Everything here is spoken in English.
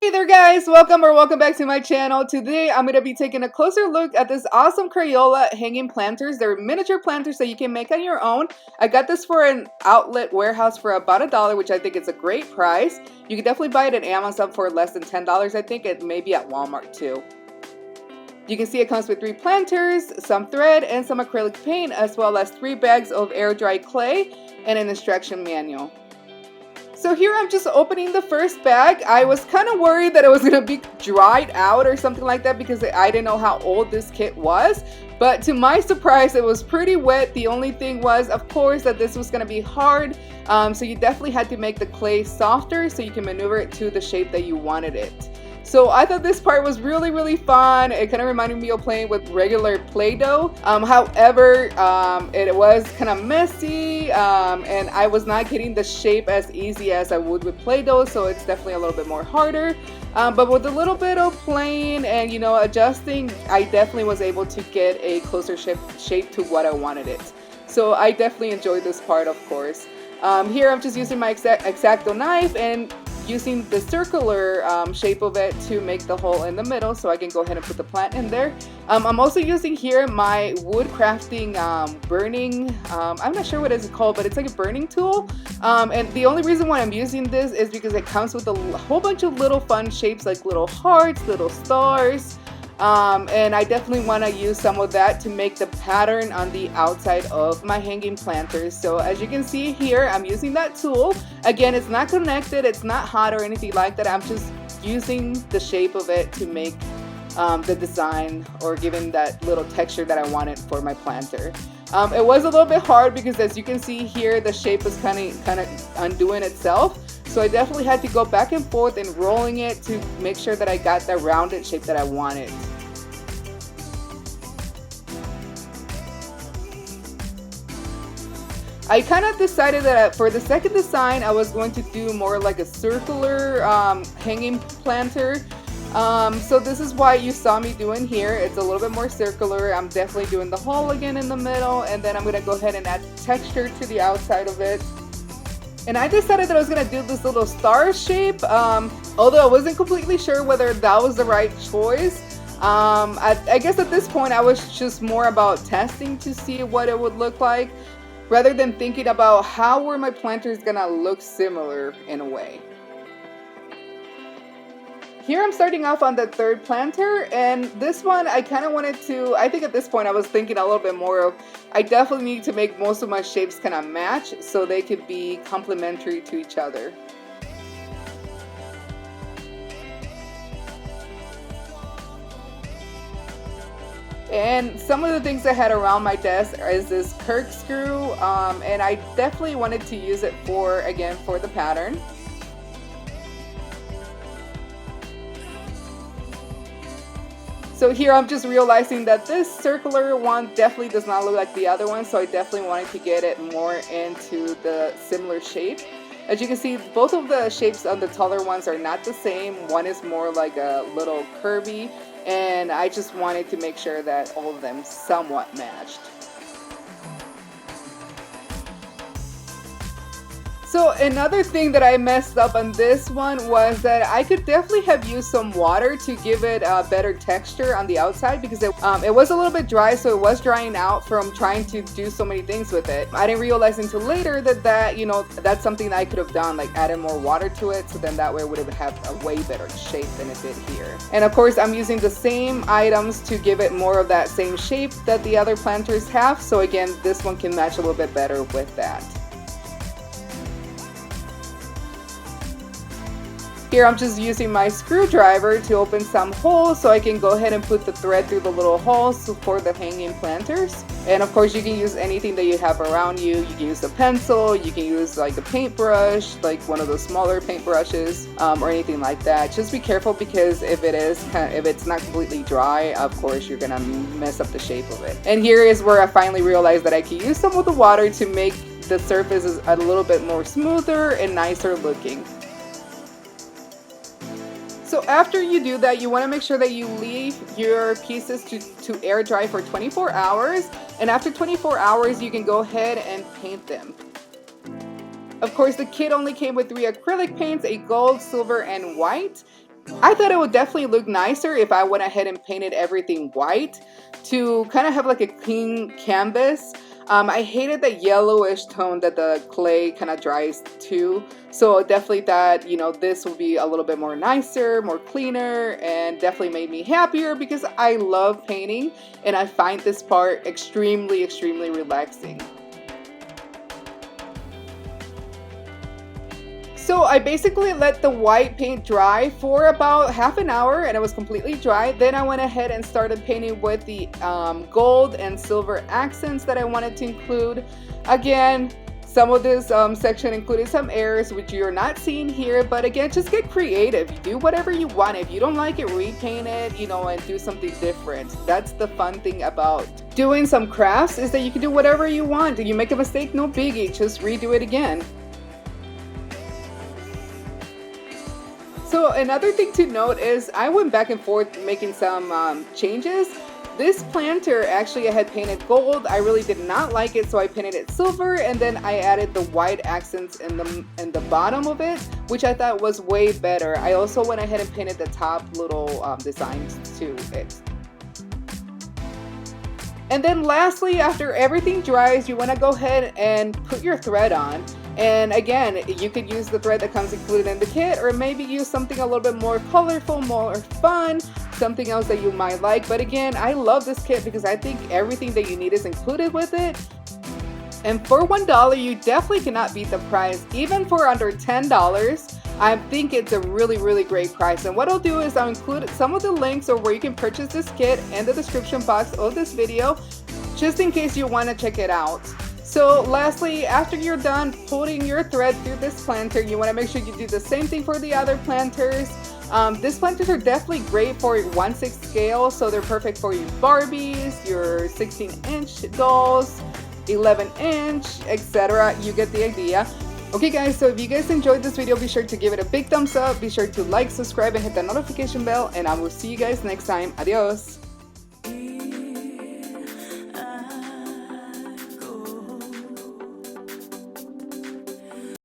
Hey there guys, welcome back to my channel. Today I'm going to be taking a closer look at this awesome Crayola hanging planters. They're miniature planters that you can make on your own. I got this for an outlet warehouse for about $1, which I think is a great price. You can definitely buy it at Amazon for less than $10. I think it may be at Walmart too. You can see it comes with 3 planters, some thread, and some acrylic paint, as well as 3 bags of air dry clay and an instruction manual. So here I'm just opening the first bag. I was kind of worried that it was going to be dried out or something like that because I didn't know how old this kit was. But to my surprise, it was pretty wet. The only thing was, of course, that this was going to be hard. So you definitely had to make the clay softer so you can maneuver it to the shape that you wanted it. So I thought this part was really fun. It kind of reminded me of playing with regular Play-Doh. However, it was kind of messy and I was not getting the shape as easy as I would with Play-Doh, so it's definitely a little bit more harder. But with a little bit of playing and adjusting, I definitely was able to get a closer shape to what I wanted it. So I definitely enjoyed this part, of course. Here I'm just using my X-Acto knife and using the circular shape of it to make the hole in the middle so I can go ahead and put the plant in there. I'm also using here my wood crafting burning, I'm not sure what it's called, but it's like a burning tool. And the only reason why I'm using this is because it comes with a whole bunch of little fun shapes like little hearts, little stars. And I definitely want to use some of that to make the pattern on the outside of my hanging planters. So as you can see here, I'm using that tool. Again, it's not connected, it's not hot or anything like that. I'm just using the shape of it to make the design or giving that little texture that I wanted for my planter. It was a little bit hard because as you can see here, the shape was kind of undoing itself. So I definitely had to go back and forth and rolling it to make sure that I got the rounded shape that I wanted. I kind of decided that for the second design, I was going to do more like a circular hanging planter. So this is why you saw me doing here. It's a little bit more circular. I'm definitely doing the hole again in the middle, and then I'm going to go ahead and add texture to the outside of it. And I decided that I was going to do this little star shape, although I wasn't completely sure whether that was the right choice. I guess at this point I was just more about testing to see what it would look like, rather than thinking about how were my planters going to look similar in a way. Here I'm starting off on the third planter, and this one I kind of wanted to, I think at this point I was thinking a little bit more of, I definitely need to make most of my shapes kind of match so they could be complementary to each other. And some of the things I had around my desk is this corkscrew, and I definitely wanted to use it for the pattern. So here I'm just realizing that this circular one definitely does not look like the other one, so I definitely wanted to get it more into the similar shape. As you can see, both of the shapes on the taller ones are not the same. One is more like a little curvy, and I just wanted to make sure that all of them somewhat matched. So another thing that I messed up on this one was that I could definitely have used some water to give it a better texture on the outside, because it was a little bit dry, so it was drying out from trying to do so many things with it. I didn't realize until later that that's something that I could have done, like added more water to it, so then that way it would have a way better shape than it did here. And of course I'm using the same items to give it more of that same shape that the other planters have, so again this one can match a little bit better with that. Here I'm just using my screwdriver to open some holes so I can go ahead and put the thread through the little holes for the hanging planters. And of course you can use anything that you have around you. You can use a pencil, you can use like a paintbrush, like one of those smaller paintbrushes, or anything like that. Just be careful, because if it's not completely dry, of course you're gonna mess up the shape of it. And here is where I finally realized that I could use some of the water to make the surfaces a little bit more smoother and nicer looking. So after you do that, you want to make sure that you leave your pieces to air dry for 24 hours. And after 24 hours, you can go ahead and paint them. Of course, the kit only came with 3 acrylic paints, a gold, silver, and white. I thought it would definitely look nicer if I went ahead and painted everything white to kind of have like a clean canvas. I hated the yellowish tone that the clay kind of dries to, so definitely thought, you know, this will be a little bit more nicer, more cleaner, and definitely made me happier because I love painting and I find this part extremely, extremely relaxing. So I basically let the white paint dry for about half an hour and it was completely dry. Then I went ahead and started painting with the gold and silver accents that I wanted to include. Again, some of this section included some errors which you're not seeing here, but again, just get creative. You do whatever you want. If you don't like it, repaint it, you know, and do something different. That's the fun thing about doing some crafts, is that you can do whatever you want. If you make a mistake, no biggie, just redo it again. So another thing to note is I went back and forth making some changes. This planter actually I had painted gold. I really did not like it, so I painted it silver, and then I added the white accents in the bottom of it, which I thought was way better. I also went ahead and painted the top little designs to it. And then lastly, after everything dries, you want to go ahead and put your thread on. And again, you could use the thread that comes included in the kit, or maybe use something a little bit more colorful, more fun, something else that you might like. But again, I love this kit because I think everything that you need is included with it. And for $1, you definitely cannot beat the price. Even for under $10, I think it's a really, really great price. And what I'll do is I'll include some of the links of where you can purchase this kit in the description box of this video, just in case you want to check it out. So lastly, after you're done putting your thread through this planter, you want to make sure you do the same thing for the other planters. These planters are definitely great for 1/6 scale, so they're perfect for your Barbies, your 16-inch dolls, 11-inch, etc. You get the idea. Okay guys, so if you guys enjoyed this video, be sure to give it a big thumbs up, be sure to like, subscribe, and hit the notification bell, and I will see you guys next time. Adios!